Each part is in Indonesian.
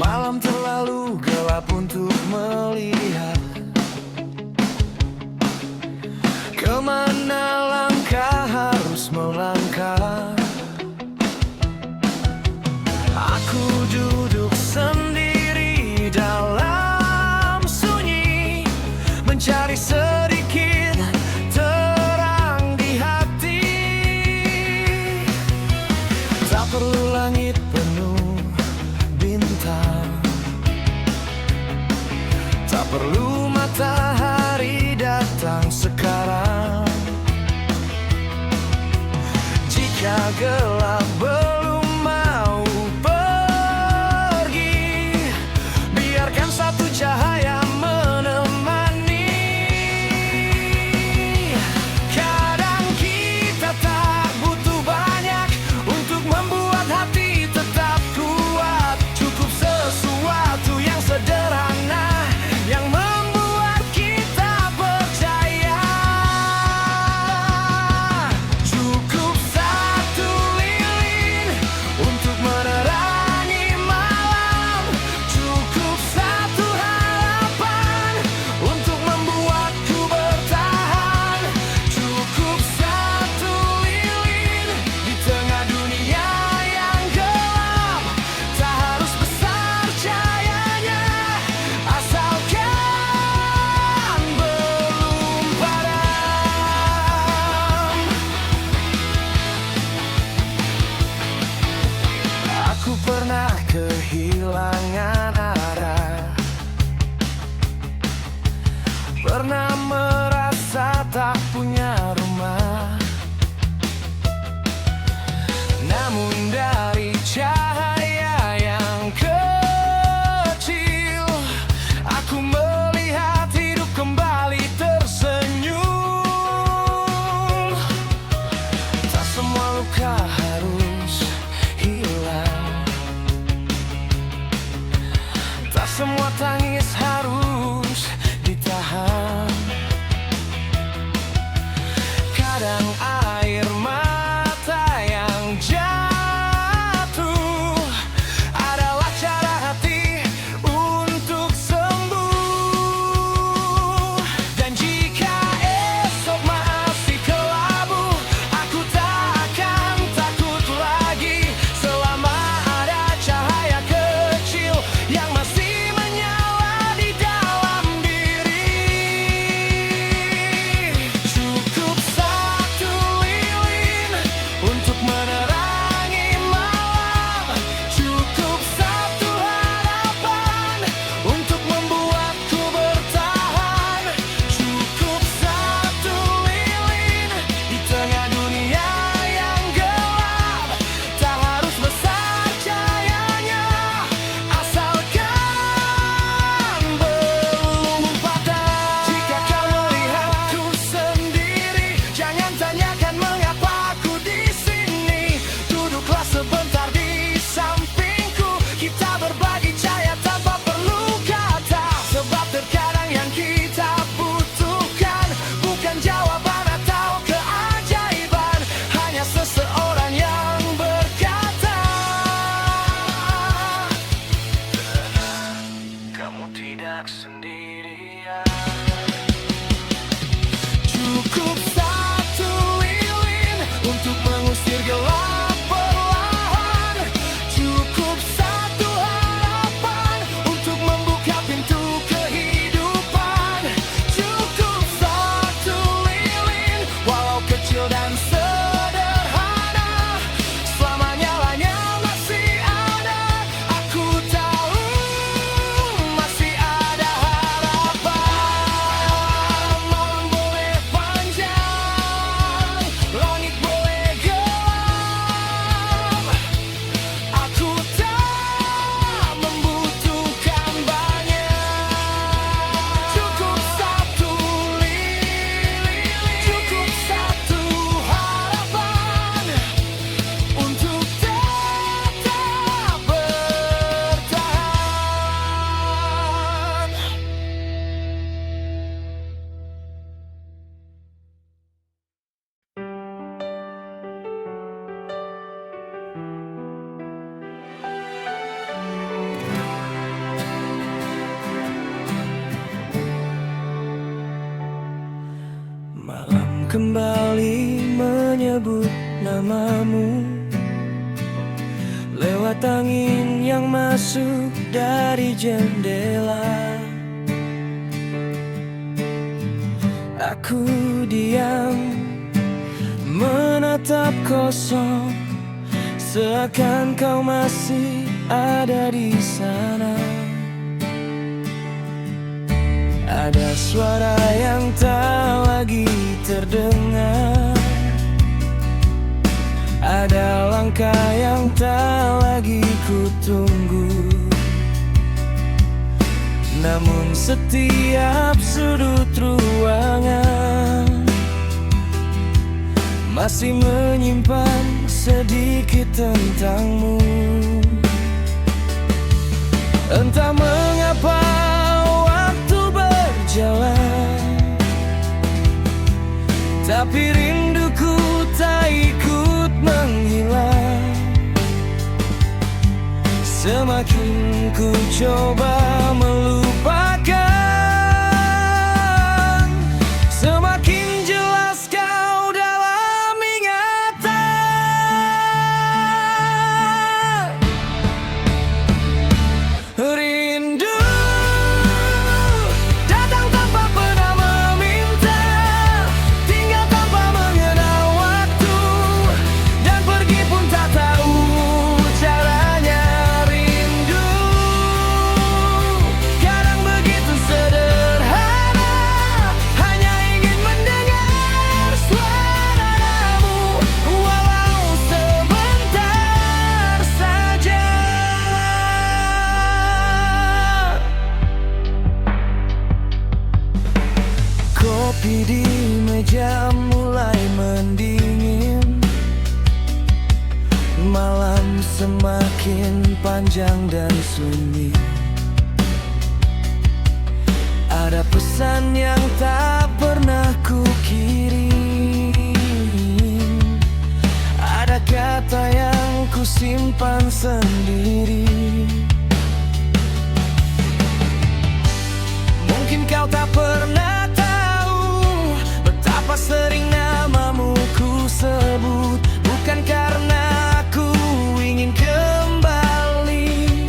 Malam terlalu gelap untuk melihat kemana langkah harus melangkah. Aku duduk sendiri dalam sunyi, mencari sedikit terang di hati. Tak perlu langit penuh bintang, tak perlu matahari datang sekarang. Jika gelap belum mau pergi, biarkan satu cahaya menemani. Kadang kita tak butuh banyak untuk membuat hati tetap kuat. Cukup sesuatu yang sederhana yang membuat kita percaya. Cukup satu lilin untuk menerangi malam. Cukup satu harapan untuk membuatku bertahan. Cukup satu lilin di tengah dunia yang gelap. Tak harus besar cahayanya, asalkan belum padam. Aku pernah kehilangan arah, pernah merasa tak punya rumah. Namun dari cahaya yang kecil, aku melihat hidup kembali tersenyum. Tak semua luka harus hilang, tak semua tangis harus ditahan. Kadang air mata yang jatuh adalah cara hati untuk sembuh. Dan jika esok masih kelabu, aku tak akan takut lagi. Selama ada cahaya kecil yang masih menyala di dalam diri. Cukup satu kembali menyebut namamu lewat angin yang masuk dari jendela. Aku diam menatap kosong, seakan kau masih ada di sana. Ada suara yang tak lagi terdengar, ada langkah yang tak lagi kutunggu. Namun setiap sudut ruangan masih menyimpan sedikit tentangmu. Entah mengapa waktu berjalan, tapi rinduku tak ikut menghilang. Semakin ku coba melupakan, semakin jelas kau dalam ingatan. Rindu datang tanpa pernah meminta, tinggal tanpa mengenal waktu, dan pergi pun tak tahu caranya. Rindu kadang begitu sederhana, hanya ingin mendengar suaramu, walau sebentar saja. Kopi di meja mulai mendingin, malam semakin panjang dan sunyi. Ada pesan yang tak pernah ku kirim, ada kata yang ku simpan sendiri. Mungkin kau tak pernah tahu betapa sering namamu ku sebut, bukan karena aku ingin kembali,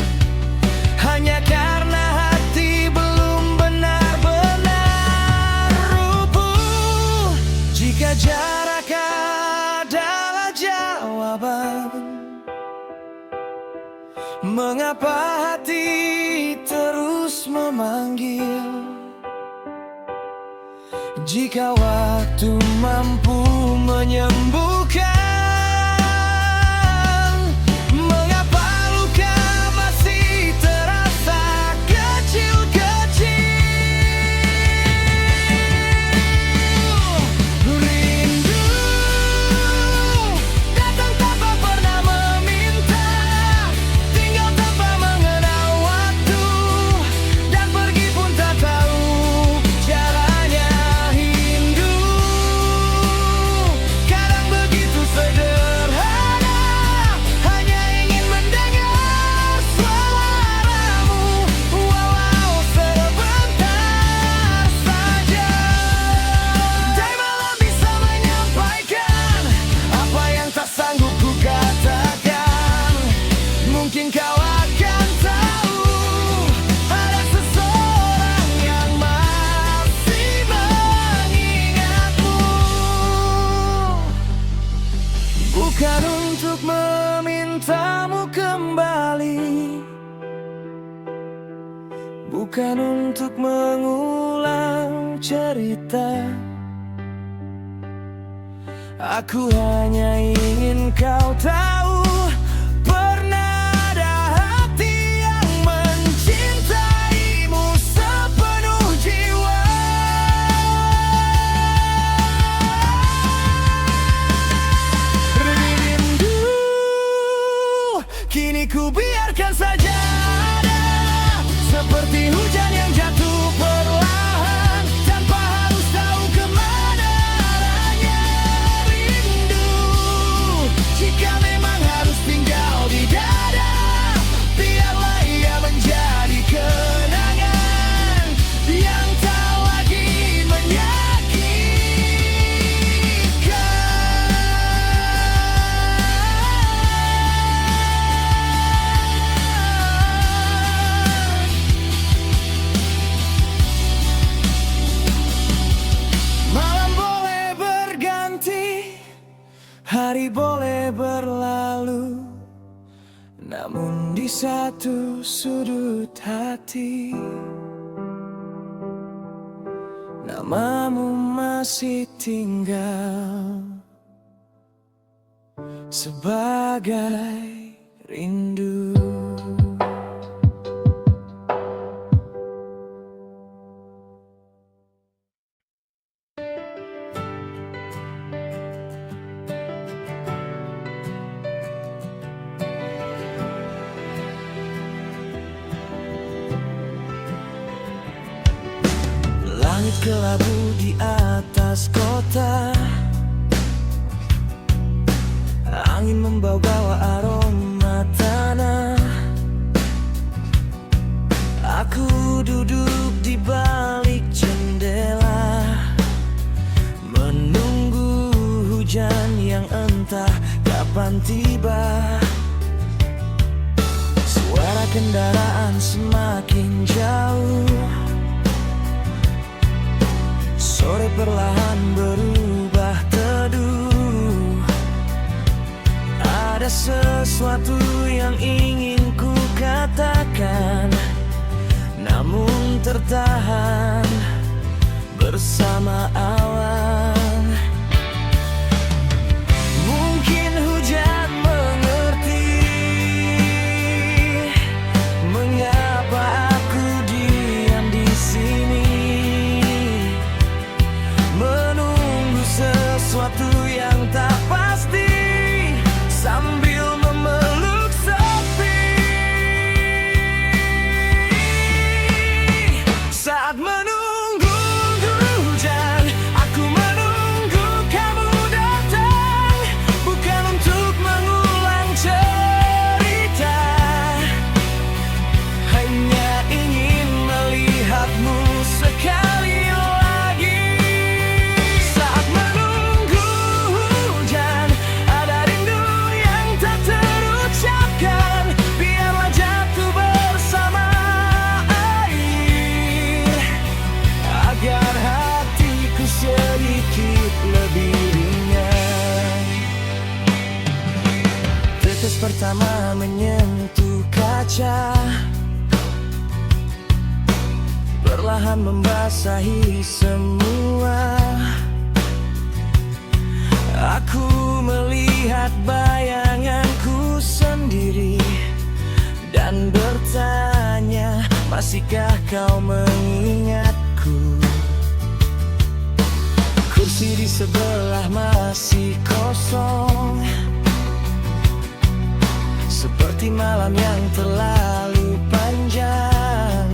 hanya karena hati belum benar-benar rubuh. Jika jarak adalah jawaban, mengapa hati terus memanggil? Jika waktu mampu menyembuhkan, mengapa luka masih terasa kecil-kecil? Rindu datang tanpa pernah meminta, tinggal tanpa mengenal waktu, dan pergi pun tak tahu caranya. Rindu kadang begitu sederhana, hanya ingin mendengar suaramu, walau sebentar saja. Dai malam bisa menyampaikan apa yang tak sanggup ku katakan. Mungkin kau akan tahu ada seseorang yang masih mengingatmu. Bukan untuk memintamu kembali, bukan untuk mengulang cerita. Aku hanya ingin kau tahu, pernah ada hati yang mencintaimu sepenuh jiwa. Rindu kini ku biarkan saja ada, seperti hujan yang jatuh perlahan, tanpa harus tahu kemana arahnya. Rindu jika memang harus tinggal di dada, biarlah ia menjadi kenangan yang tak lagi menyakiti. Hari boleh berlalu, namun di satu sudut hati namamu masih tinggal sebagai rindu. Langit kelabu di atas kota, angin membawa aroma tanah. Aku duduk di balik jendela, menunggu hujan yang entah kapan tiba. Suara kendaraan semakin jauh, sore perlahan berubah teduh. Ada sesuatu yang ingin ku katakan, namun tertahan bersama awan. Mungkin hujan mengerti mengapa aku diam di sini, menunggu sesuatu yang tak pasti sambil memeluk sepi. Saat menunggu hujan, aku menunggu kamu datang, bukan untuk mengulang cerita, hanya ingin melihatmu sekali lagi. Saat menunggu hujan, ada rindu yang tak terucapkan, biarlah jatuh bersama air, agar hatiku sedikit lebih ringan. Tetes pertama menyentuh kaca, perlahan membasahi semua. Aku melihat bayanganku sendiri dan bertanya, masihkah kau mengingatku? Kursi di sebelah masih kosong, seperti malam yang terlalu panjang.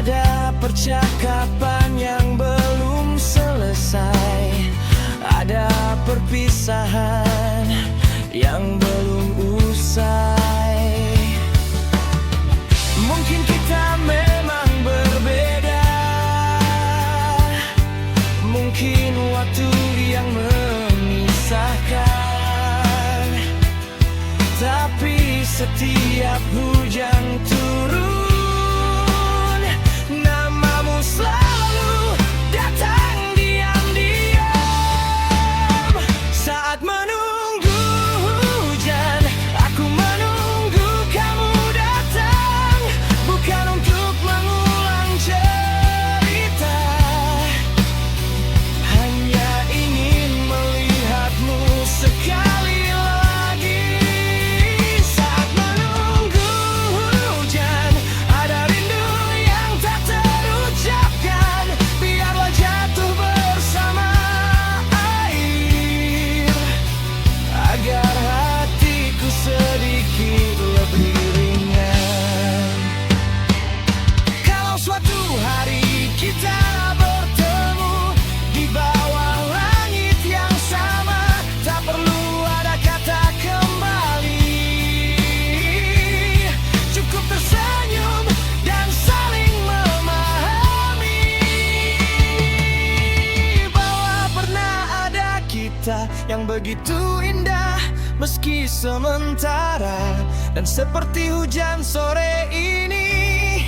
Ada percakapan yang belum selesai, ada perpisahan yang belum usai. Mungkin kita memang berbeda, mungkin waktu yang memisahkan, tapi setiap hujan turun, namamu selalu datang diam-diam. Saat menunggu hujan, aku menunggu kamu datang, bukan untuk mengulang cerita, hanya ingin melihatmu sekali lagi. Saat menunggu hujan, ada rindu yang tak terucapkan, biarlah jatuh bersama air, agar hatiku sedikit lebih ringan. Kalau suatu hari kita bertemu di bawah langit yang sama, tak perlu ada kata kembali, cukup tersenyum dan saling memahami bahwa pernah ada kita yang begitu indah, meski sementara. Dan seperti hujan sore ini,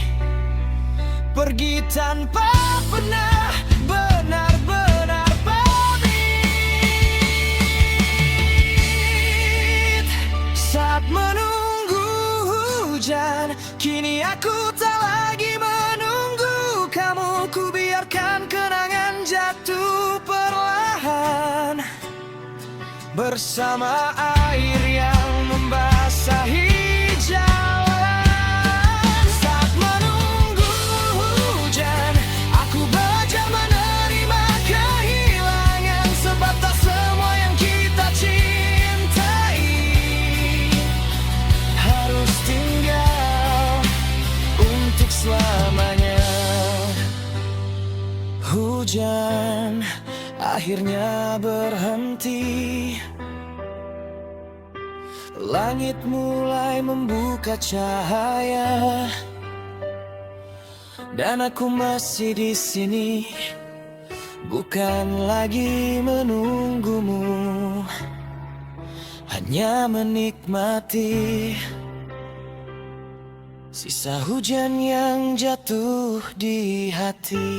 pergi tanpa pernah benar-benar pamit. bersama air yang membasahi jalan. Saat menunggu hujan, aku belajar menerima kehilangan, sebab tak semua yang kita cintai harus tinggal untuk selamanya. Hujan akhirnya berhenti. Langit mulai membuka cahaya, dan aku masih di sini, bukan lagi menunggumu, hanya menikmati sisa hujan yang jatuh di hati.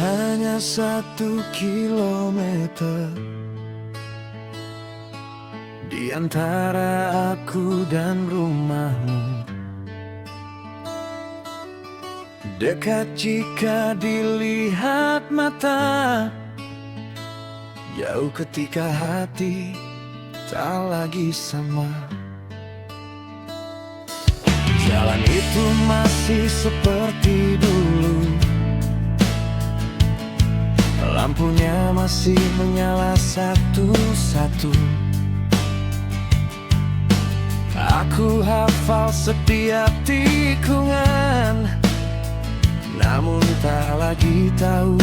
Hanya 1 kilometer di antara aku dan rumahmu. Dekat jika dilihat mata, jauh ketika hati tak lagi sama. Jalan itu masih seperti dulu, lampunya masih menyala satu-satu. Aku hafal setiap tikungan, namun tak lagi tahu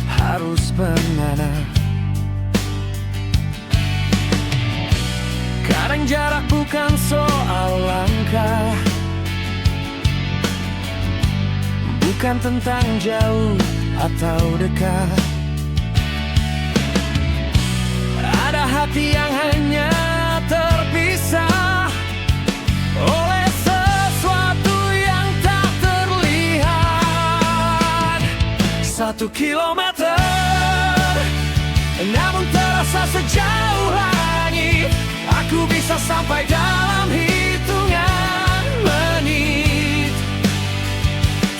harus bagaimana. Kadang jarak bukan soal langkah, bukan tentang jauh atau dekat. Ada hati yang hanya terpisah oleh sesuatu yang tak terlihat. 1 kilometer, namun terasa sejauh langit. Aku bisa sampai dalam hitungan menit,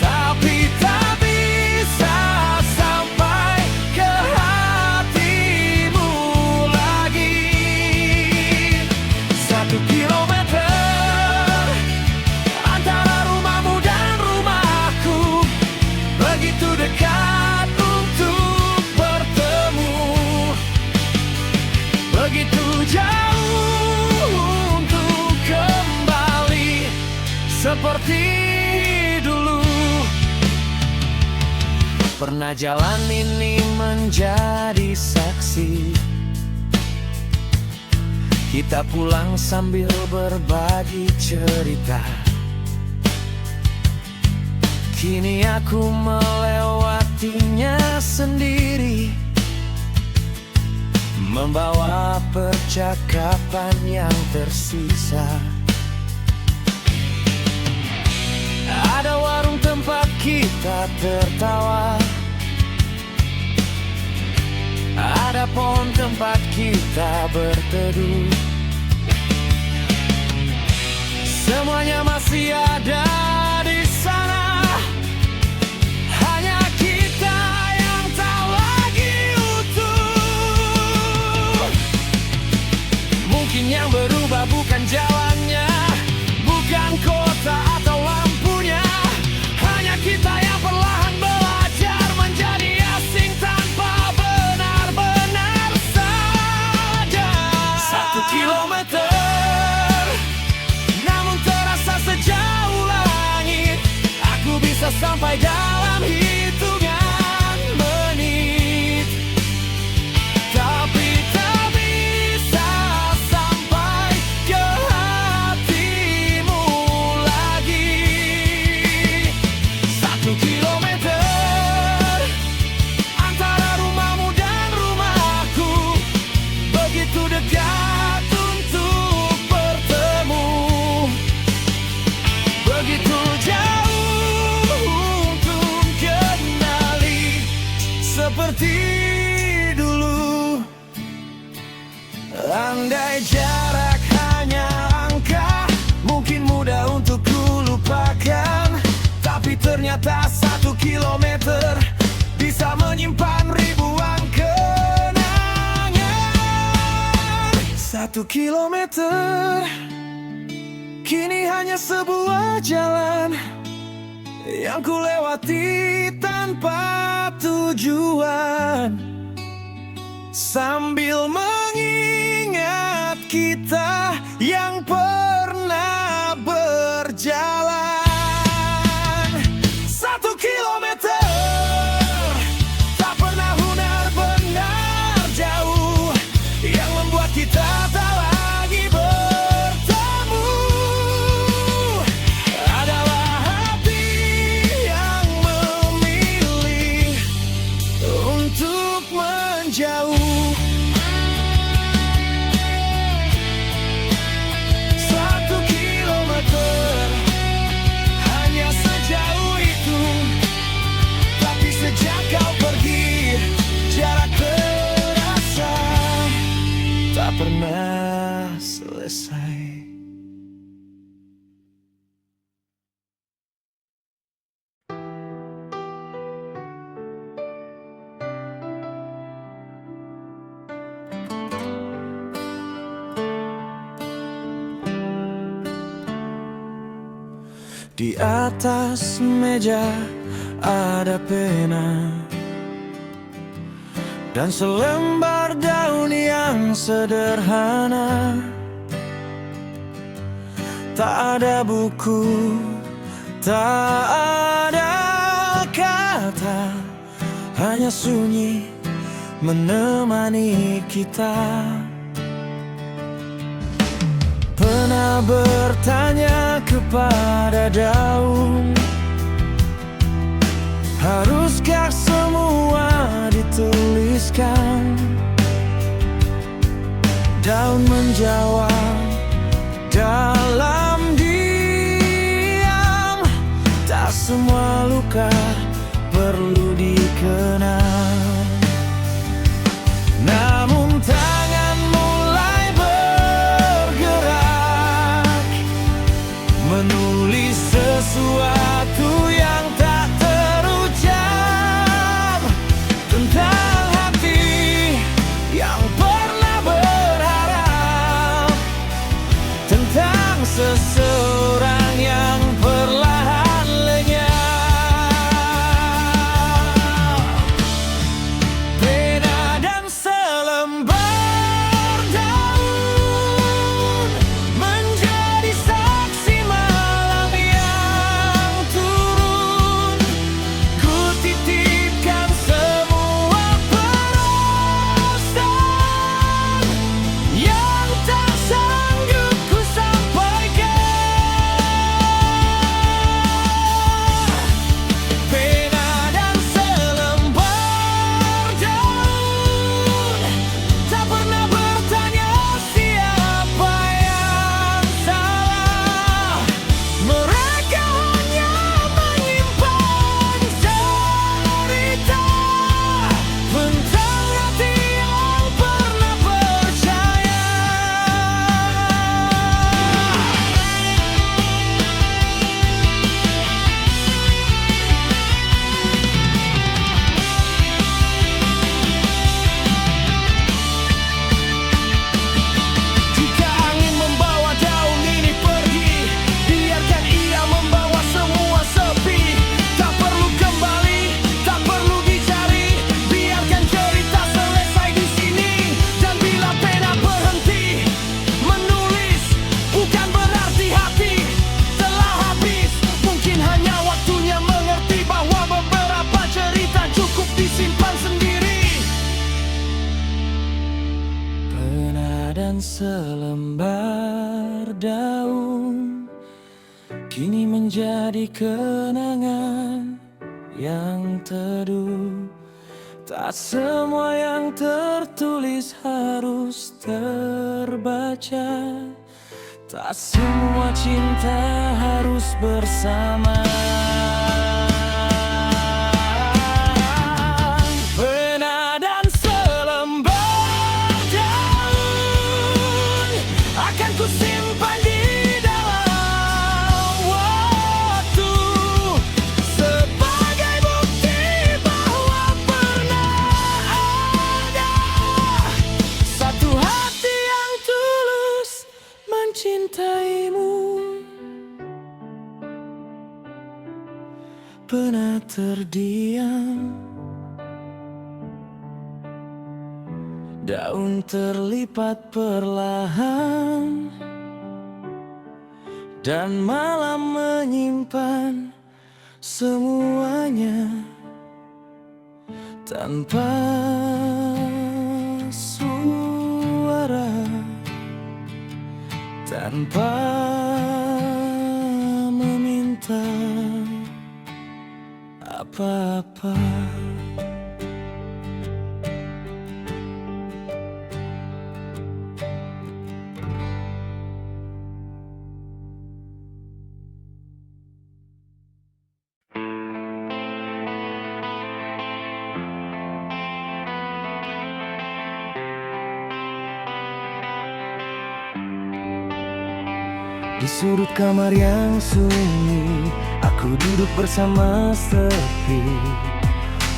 tapi tak bisa sampai ke hatimu lagi. 1 kilometer antara rumahmu dan rumahku, begitu dekat untuk bertemu, begitu jauh untuk kembali seperti dulu. Pernah jalan ini menjadi saksi, kita pulang sambil berbagi cerita. Kini aku melewatinya sendiri, membawa percakapan yang tersisa. Ada warung tempat kita tertawa, ada pohon tempat kita berteduh. Semuanya masih ada di sana, hanya kita yang tak lagi utuh. Mungkin yang berubah bukan jalannya, bukan kota atau lampunya, hanya kita yang perlahan belajar menjadi asing tanpa benar-benar sadar. 1 kilometer, namun terasa sejauh langit. Andai jarak hanya angka, mungkin mudah untuk ku lupakan. Tapi ternyata 1 kilometer bisa menyimpan ribuan kenangan. 1 kilometer kini hanya sebuah jalan yang ku lewati tanpa tujuan, sambil mengingat kita yang pernah berjalan. 1 kilometer tak pernah benar-benar jauh, yang membuat kita tak lagi bertemu. Adalah hati yang memilih untuk menjauh. 1 kilometer hanya sejauh itu, tapi sejak kau pergi, jarak terasa tak pernah selesai. Di atas meja ada pena dan selembar daun yang sederhana. Tak ada buku, tak ada kata, hanya sunyi menemani kita. Pernah bertanya kepada daun, haruskah semua dituliskan? Daun menjawab dalam diam, tak semua luka perlu dikenang. Namun tangan mulai bergerak, menulis sesuatu yang tak terucap, tentang hati yang pernah berharap, tentang seseorang yang perlahan lenyap. Pena dan selembar daun menjadi saksi malam yang turun. Ku titipkan semua perasaan yang tak sanggup ku sampaikan. Pena dan selembar daun tak pernah bertanya siapa yang salah. Mereka hanya menyimpan cerita tentang hati yang pernah percaya. Jika angin membawa daun ini pergi, biarkan ia membawa semua sepi. Tak perlu kembali, tak perlu dicari, biarkan cerita selesai di sini. Dan bila pena berhenti menulis, bukan berarti hati telah habis. Mungkin hanya waktunya mengerti bahwa beberapa cerita cukup disimpan sendiri. Pena dan selembar daun kini menjadi kenangan yang teduh. Tak semua yang tertulis harus terbaca, tak semua cinta harus bersama. Pena dan selembar daun pernah terdiam, daun terlipat perlahan, dan malam menyimpan semuanya tanpa suara, tanpa meminta apa-apa. Di sudut kamar yang sunyi, aku duduk bersama sepi.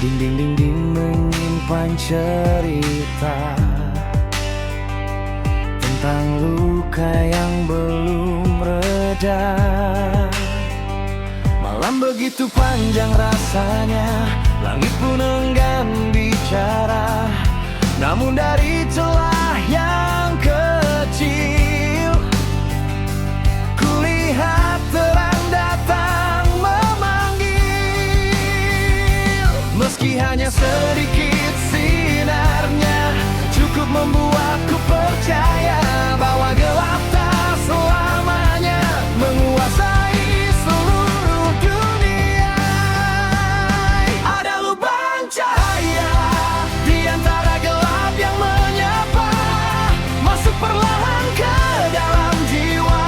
Dinding-dinding menyimpan cerita tentang luka yang belum reda. Malam begitu panjang rasanya, langit pun enggan bicara. Namun dari celah yang kecil, kulihat terang datang memanggil. Meski hanya sedikit sinarnya, cukup membuatku percaya bahwa gelap tak selamanya menguasai seluruh dunia. Ada lubang cahaya di antara gelap yang menyapa, masuk perlahan ke dalam jiwa,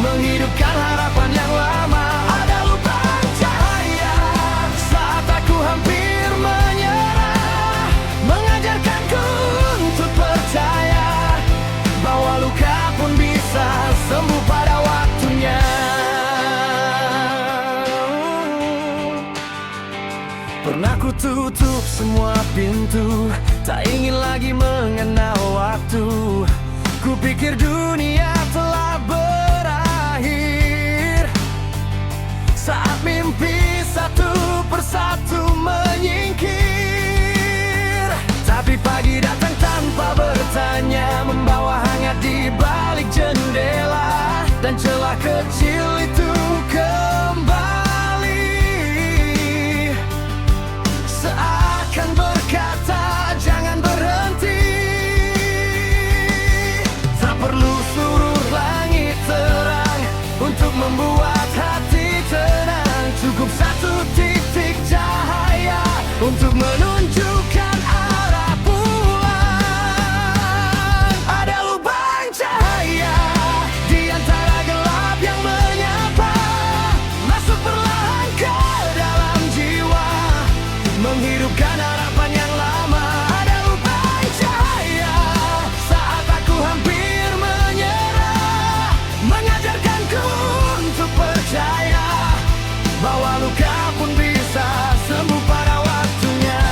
menghidupkan harapan yang lama. Ada lubang cahaya saat aku hampir menyerah, mengajarkanku untuk percaya bahwa luka pun bisa sembuh pada waktunya. Pernah ku tutup semua pintu, tak ingin lagi mengenal waktu. Ku pikir dunia telah berakhir saat mimpi satu persatu menyingkir. Tapi pagi datang tanpa bertanya, membawa hangat di balik jendela, dan celah kecil itu kembali, seakan berkata jangan berhenti. Tak perlu seluruh langit terang untuk membuat hati tenang. Cukup satu titik cahaya untuk menunjukkan arah pulang. Ada lubang cahaya di antara gelap yang menyapa, masuk perlahan ke dalam jiwa, menghidupkan harapan yang lama. Ada lubang cahaya saat aku hampir menyerah, mengajarkanku untuk percaya bahwa luka pun bisa sembuh pada waktunya.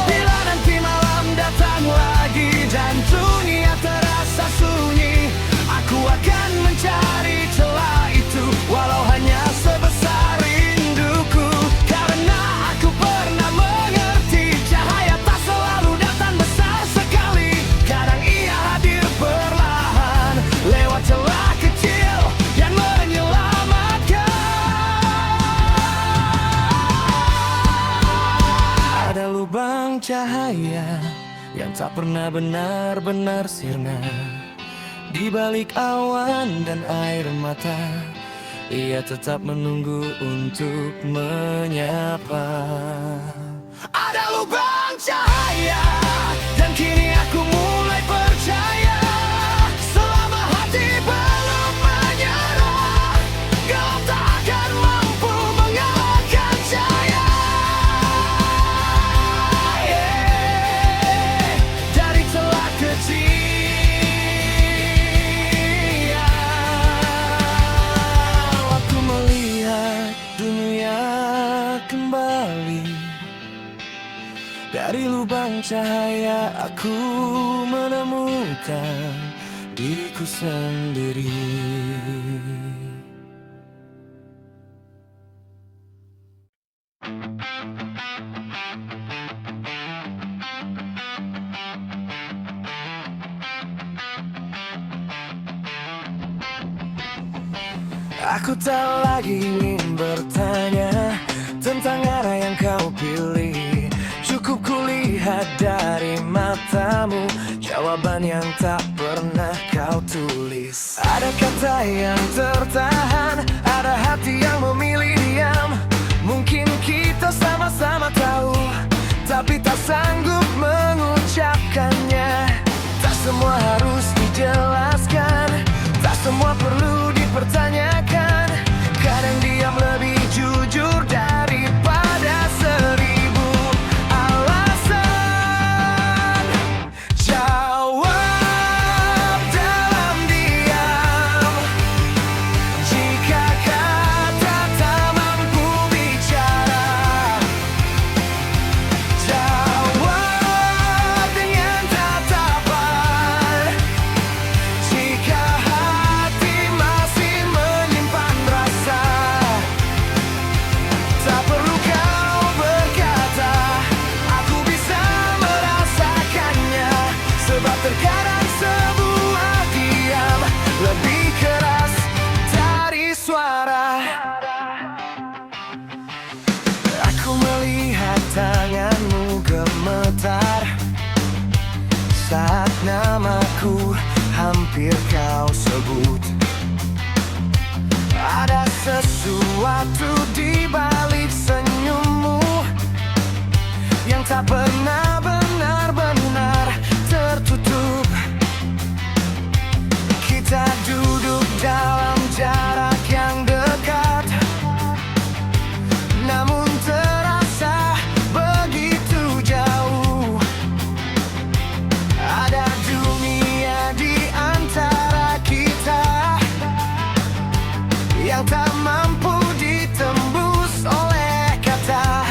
Bila nanti malam datang lagi dan dunia terasa sunyi, aku akan mencari celah itu, walau hanya sebesar rinduku. Karena aku pernah mengerti, cahaya tak selalu datang besar sekali. Kadang ia hadir perlahan lewat celah kecil yang menyelamatkan. Ada lubang cahaya yang tak pernah benar-benar sirna, di balik awan dan air mata, ia tetap menunggu untuk menyapa. Ada lubang cahaya, dan kini aku mulai percaya, selama hati belum menyerah, gelap tak akan mampu mengalahkan cahaya. Dari celah kecil, aku melihat dunia kembali. Dari lubang cahaya aku menemukan diriku sendiri. Aku tak lagi ingin bertanya tentang arah yang kau pilih. Cukup kulihat dari matamu jawaban yang tak pernah kau tulis. Ada kata yang tertahan, ada hati yang memilih diam. Mungkin kita sama-sama tahu, tapi tak sanggup mengucapkannya. Tak semua harus dijelaskan, tak semua perlu dipertanyakan. Kadang diam lebih jujur daripada seribu alasan. Jawab dalam diam jika kata tak mampu bicara. Jawab dengan tatapan jika hati masih menyimpan rasa. Tak perlu kau berkata, aku bisa merasakannya. Sebab terkadang sebuah diam lebih keras dari suara. Aku melihat tanganmu gemetar saat namaku hampir kau sebut. Ada sesuatu di balik senyummu yang tak pernah benar-benar tertutup. Kita duduk dalam jarak yang dekat, namun terasa begitu jauh. Ada dunia di antara kita yang tak mampu ditembus oleh kata.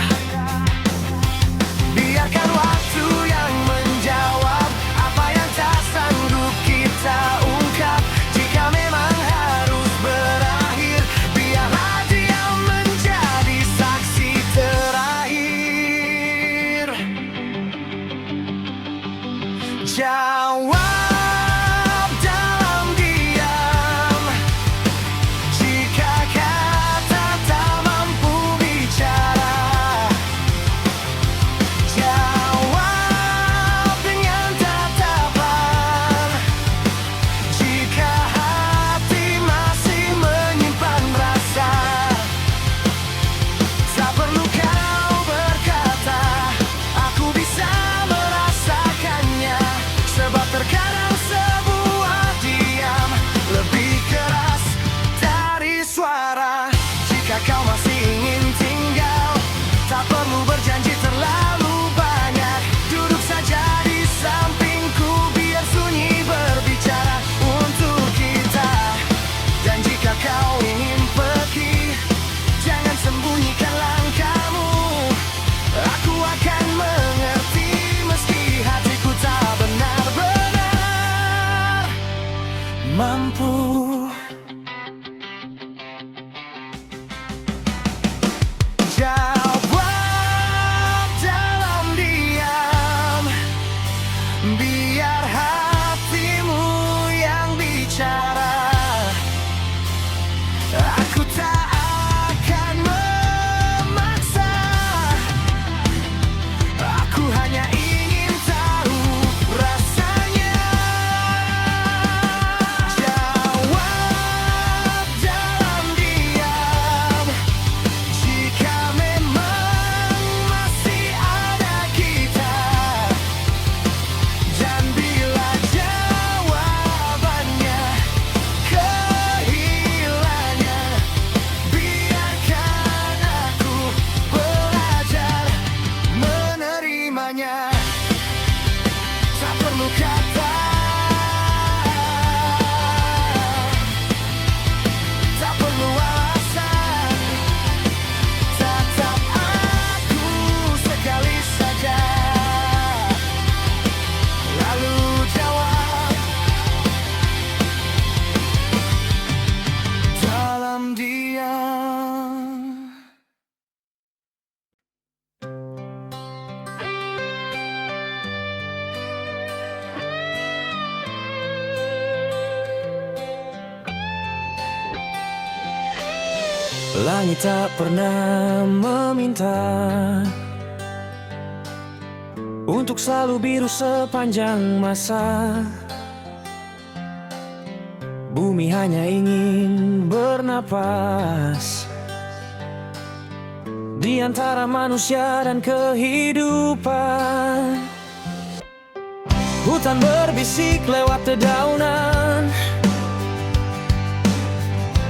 Biarkan waktu yang menjawab apa yang tak sanggup kita ungkap. Jika memang harus berakhir, biarlah dia menjadi saksi terakhir. Jawab dalam diam jika kata tak mampu bicara. Jawab dengan tatapan jika hati masih menyimpan rasa. Tak perlu kau berkata, aku bisa merasakannya. Langit tak pernah meminta untuk selalu biru sepanjang masa. Bumi hanya ingin bernapas di antara manusia dan kehidupan. Hutan berbisik lewat dedaunan,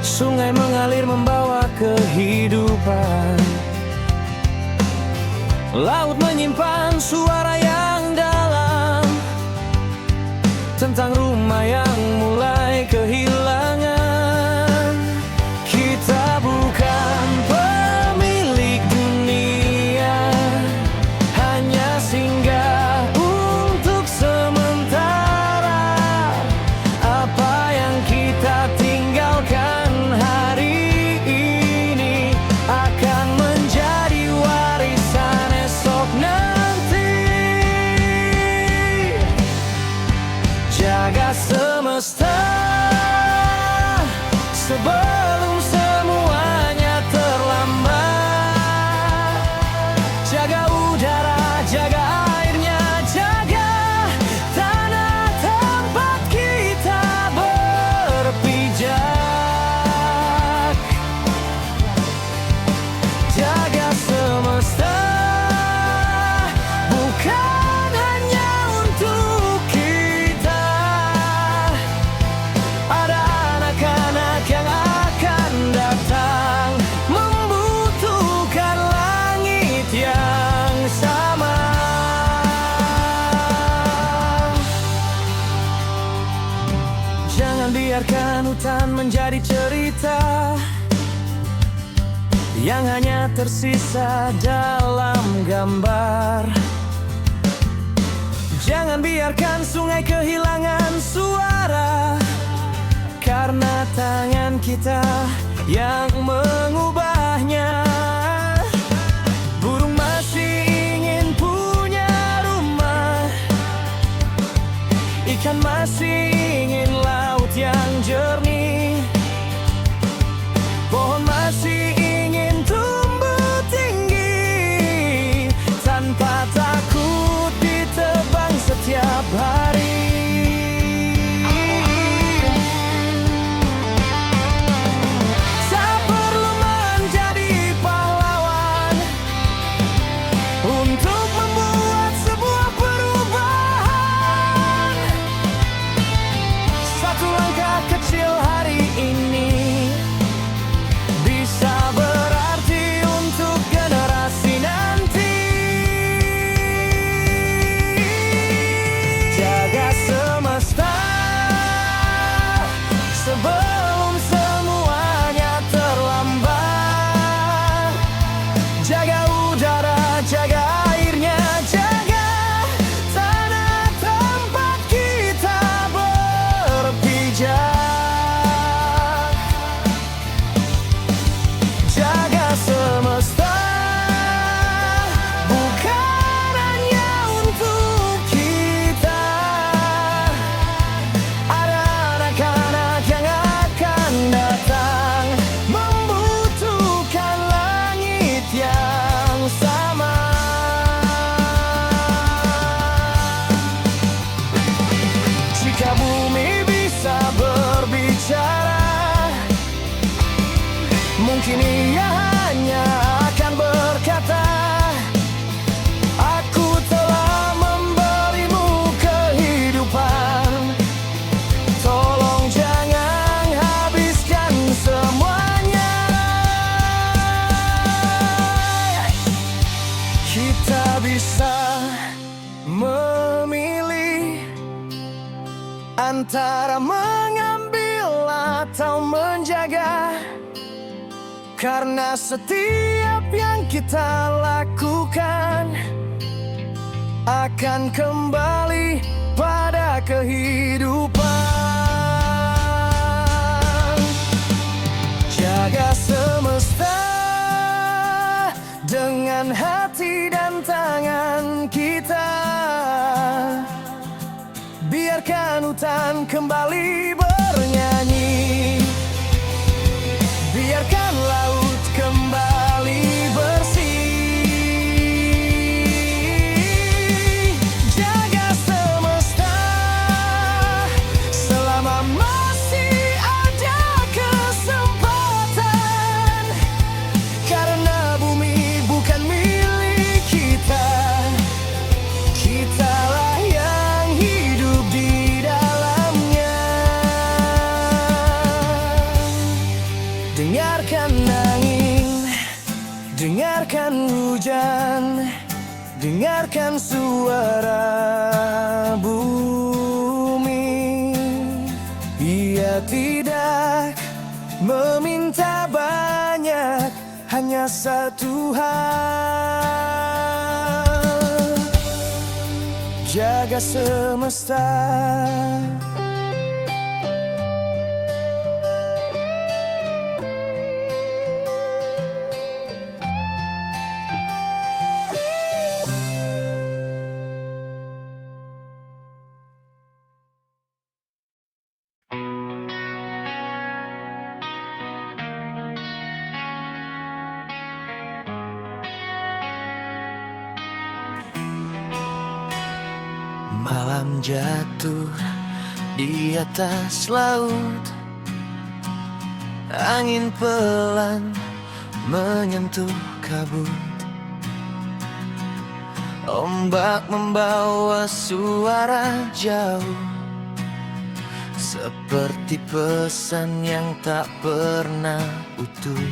sungai mengalir membawa kehidupan. Laut menyimpan suara yang dalam tentang rumah yang mulai kehilangan. Kita bukan pemilik dunia, hanya singgah untuk sementara. Apa yang kita tinggalkan hari ini akan menjadi warisan esok nanti. Jaga semesta sebelum semuanya terlambat. Jaga udara, jaga airnya, jaga tanah tempat kita berpijak. Jaga semesta bukan hanya untuk kita. Ada anak-anak yang akan datang membutuhkan langit yang sama. Jangan biarkan hutan menjadi cerita yang hanya tersisa dalam gambar. Jangan biarkan sungai kehilangan suara, karena tangan kita yang mengubahnya. Burung masih ingin punya rumah, ikan masih ingin laut yang jernih, pohon masih ingin tumbuh tinggi tanpa takut ditebang setiap hari. Tak perlu menjadi pahlawan untuk membuat sebuah perubahan. Satu langkah kecil hari ini bisa berarti untuk generasi nanti. Jaga semesta sebelum semuanya terlambat. Jaga udara, jaga airnya, jaga tanah tempat kita berpijak. Jaga semesta bukan hanya untuk kita. Ada anak-anak yang akan datang membutuhkan langit yang sama. Jika bumi bisa berbicara, mungkin ia hanya akan berkata, aku telah memberimu kehidupan. Tolong jangan habiskan semuanya. Kita bisa memilih antara mengambil atau menjaga, karena setiap yang kita lakukan akan kembali pada kehidupan. Jaga semesta dengan hati dan tangan kita. Biarkan hutan kembali bernyanyi, biarkan laut dengarkan suara bumi. Ia tidak meminta banyak, hanya satu hal: jaga semesta. Malam jatuh di atas laut, angin pelan menyentuh kabut. Ombak membawa suara jauh, seperti pesan yang tak pernah utuh.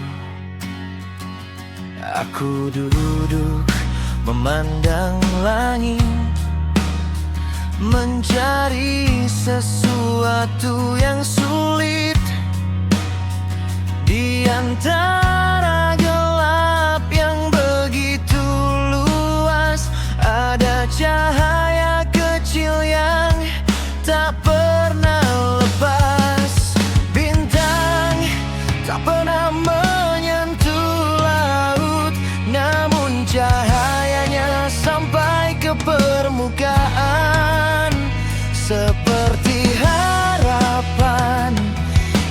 Aku duduk memandang langit, mencari sesuatu yang sulit di antara gelap yang begitu luas. Ada cahaya kecil yang tak pernah lepas. Bintang tak pernah menyentuh laut, namun cahayanya sampai ke permukaan. Seperti harapan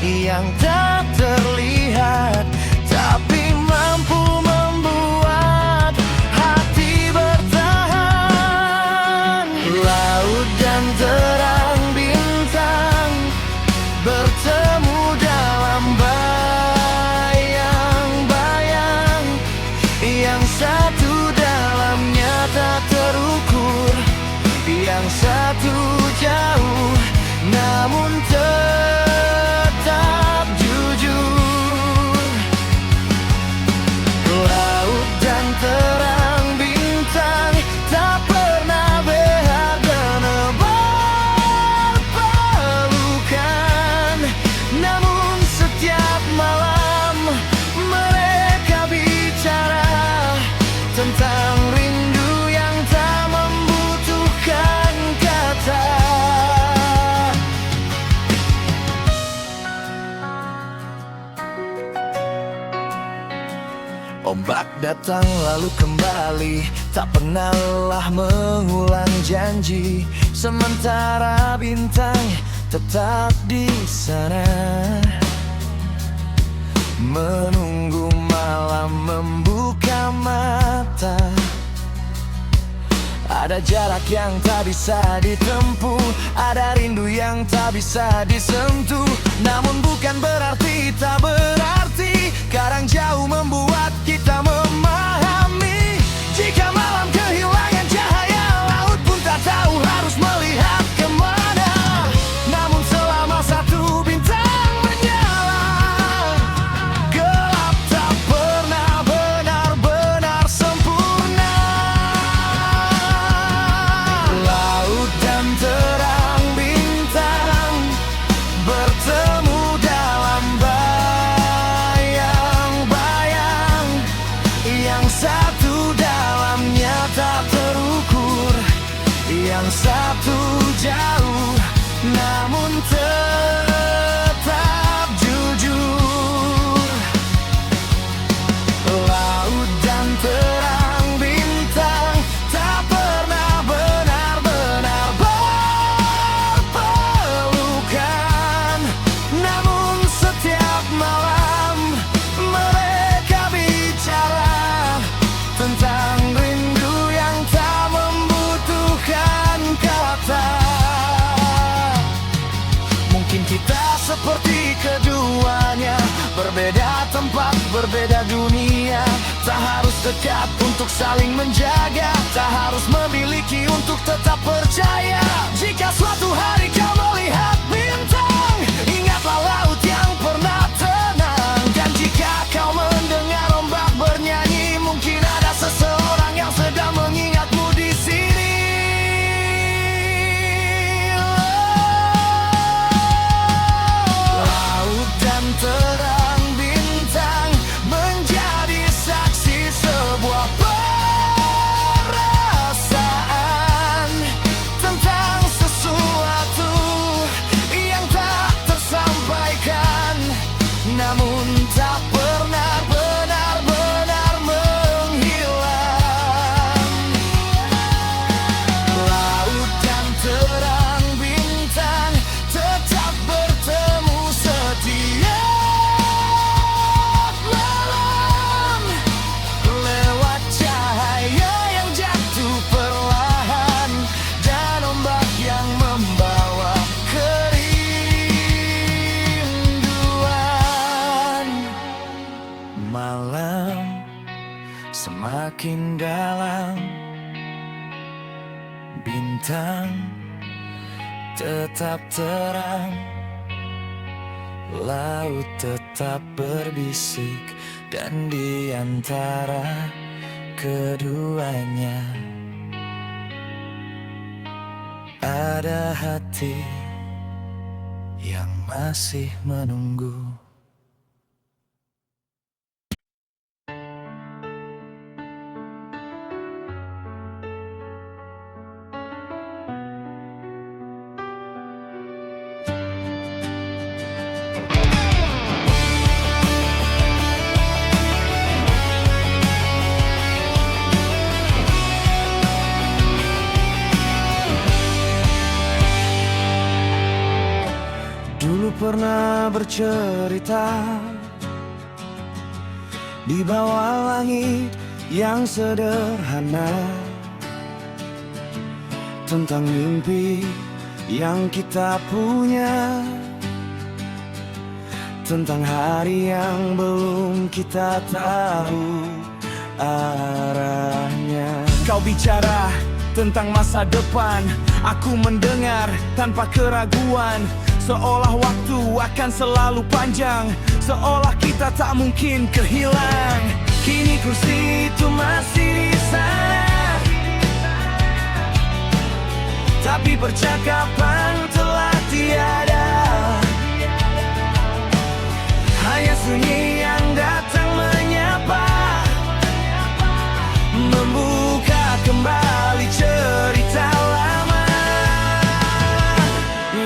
yang tak terlihat, tapi mampu membuat hati bertahan. Laut dan terang bintang bertemu dalam bayang-bayang, yang satu dalamnya tak terukur, yang satu jauh namun tetap jujur. Laut dan terang bintang tak pernah berdebar pelukan, namun setiap malam mereka bicara tentang rindu yang tak membutuhkan kata. Ombak datang lalu kembali, tak pernah lelah mengulang janji. Sementara bintang tetap di sana, menunggu malam membuka mata. Ada jarak yang tak bisa ditempuh, ada rindu yang tak bisa disentuh. Namun bukan berarti tak berarti, kadang jauh membuat kita memahami. Jika malam kehilangan cahaya, laut pun tak tahu harus melihat kemana. Namun selama satu bintang menyala, gelap tak pernah benar-benar sempurna. Laut dan terang bintang bertemu dalam bayang-bayang, yang satu dalamnya tak terukur, yang satu jauh namun tetap jujur. Laut dan terang bintang tak pernah benar-benar berpelukan, namun setiap malam mereka bicara tentang rindu yang tak membutuhkan kata. Mungkin kita seperti keduanya, berbeda tempat, berbeda dunia. Tak harus dekat untuk saling menjaga, tak harus memiliki untuk tetap percaya. Jika suatu hari kau melihat bintang, ingatlah laut yang pernah tenang. Dan jika kau mendengar ombak bernyanyi, mungkin ada seseorang yang sedang mengingatmu. makin dalam, bintang tetap terang, laut tetap berbisik, dan di antara keduanya ada hati yang masih menunggu. Dulu pernah bercerita di bawah langit yang sederhana tentang mimpi yang kita punya, tentang hari yang belum kita tahu arahnya. Kau bicara tentang masa depan, aku mendengar tanpa keraguan, seolah waktu akan selalu panjang, seolah kita tak mungkin kehilang. Kini kursi itu masih di sana, tapi percakapan telah tiada. Hanya sunyi yang datang menyapa, membuka kembali cerita lama.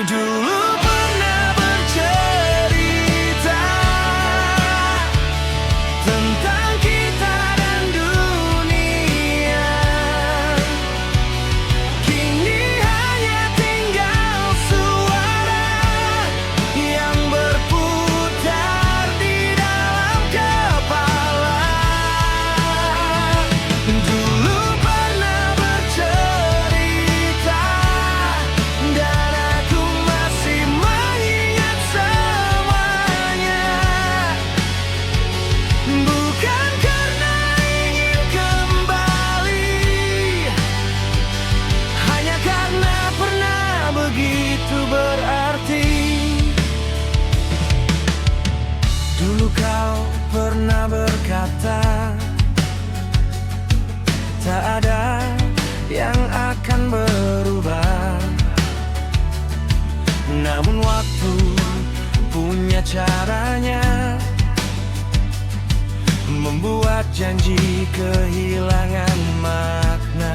Dulu pernah bercerita tentang kita dan dunia, kini hanya tinggal suara yang berputar di dalam kepala. Dulu pernah bercerita dan aku masih mengingat semuanya, bukan karena ingin kembali, hanya karena pernah begitu berarti. Dulu kau pernah berkata, tak ada yang akan berubah, namun waktu punya caranya membuat janji kehilangan makna.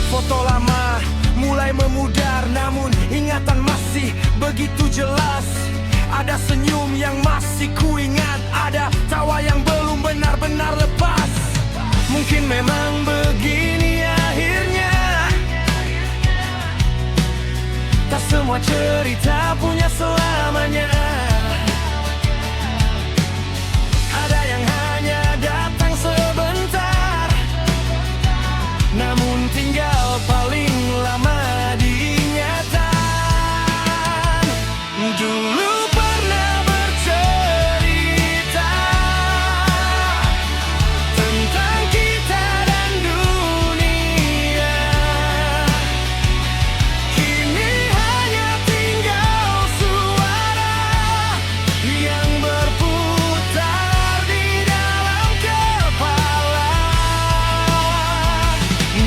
Foto lama mulai memudar, namun ingatan masih begitu jelas. Ada senyum yang masih kuingat, ada tawa yang belum benar-benar lepas. Mungkin memang begini akhirnya, tak semua cerita punya selamanya. Ada yang hanya datang sebentar, namun tinggal paling lama diingatan. Dulu pernah bercerita tentang kita dan dunia, kini hanya tinggal suara yang berputar di dalam kepala.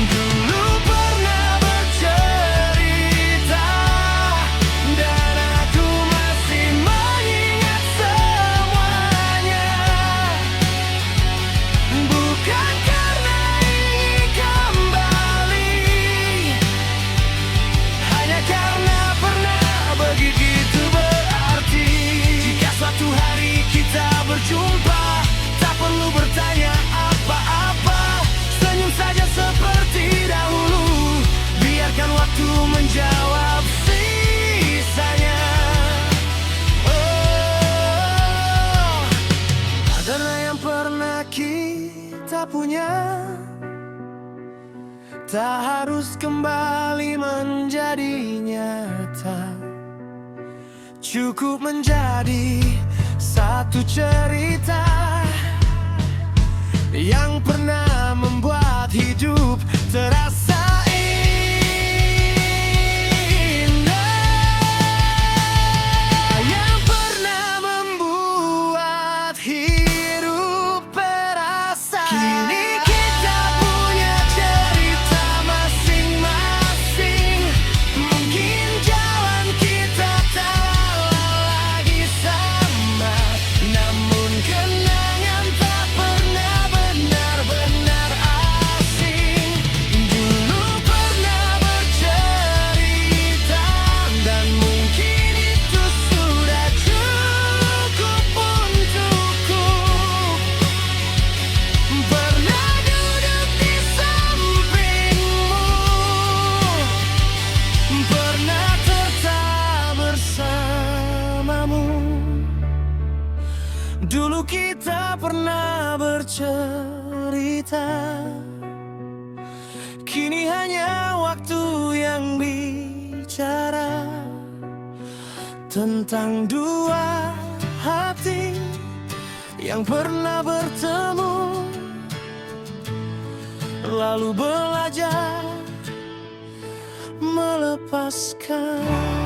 Dulu pernah bercerita dan aku masih mengingat semuanya, bukan karena ingin kembali, hanya karena pernah begitu berarti. Jika suatu hari kita berjumpa, tak perlu bertanya apa-apa, senyum saja seperti dahulu, biarkan waktu menjawab sisanya. Oh, karena yang pernah kita punya tak harus kembali menjadi nyata, cukup menjadi satu cerita yang pernah membuat hidup terasa indah, yang pernah membuat hidup terasa. Kini kita punya cerita masing-masing. Mungkin jalan kita tak lagi sama, namun kenangan tak pernah benar-benar asing. Dulu pernah bercerita, dan mungkin itu sudah cukup untukku. Pernah duduk di sampingmu, pernah tetap bersamamu. Dulu kita pernah bercerita, kini hanya waktu yang bicara tentang dua hati yang pernah bertemu, lalu belajar melepaskan.